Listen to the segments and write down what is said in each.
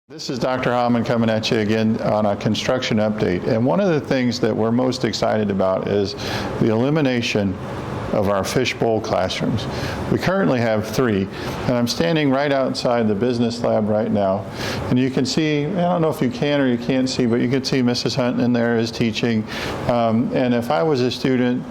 This is Dr. Hamann coming at you again on a construction update. And one of the things that we're most excited about is the elimination of our fishbowl classrooms. We currently have 3, and I'm standing right outside the business lab right now. And you can see, I don't know if you can or you can't see, but you can see Mrs. Hunt in there is teaching. And if I was a student,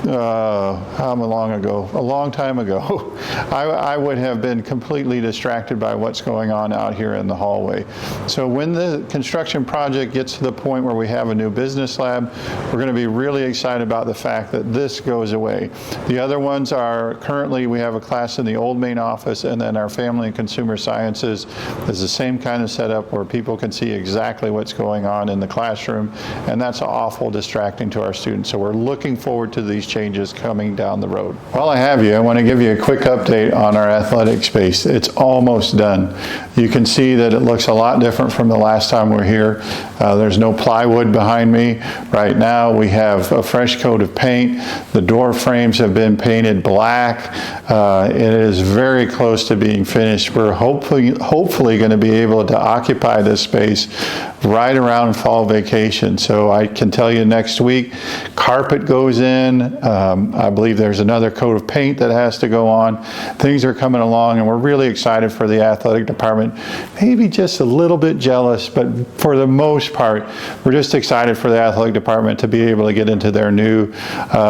how long ago? A long time ago, I would have been completely distracted by what's going on out here in the hallway. So when the construction project gets to the point where we have a new business lab, we're going to be really excited about the fact that this goes away. The other ones are currently we have a class in the old main office, and then our family and consumer sciences is the same kind of setup where people can see exactly what's going on in the classroom, and that's awful distracting to our students. So we're looking forward to these changes coming down the road. While I have you, I want to give you a quick update on our athletic space. It's almost done. You can see that it looks a lot different from the last time we're here. There's no plywood behind me. Right now we have a fresh coat of paint. The door frames have been painted black. It is very close to being finished. We're hopefully going to be able to occupy this space right around fall vacation. So I can tell you next week, carpet goes in. I believe there's another coat of paint that has to go on. Things are coming along, and we're really excited for the athletic department. Maybe just a little bit jealous, but for the most part, we're just excited for the athletic department to be able to get into their new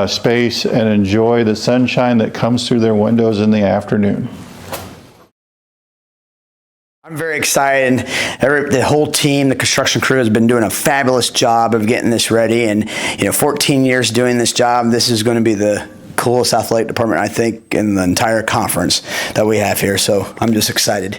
space and enjoy the sunshine that comes through their windows in the afternoon. I'm very excited. The whole team, the construction crew has been doing a fabulous job of getting this ready. And 14 years doing this job, this is going to be the coolest athletic department, I think, in the entire conference that we have here. So I'm just excited.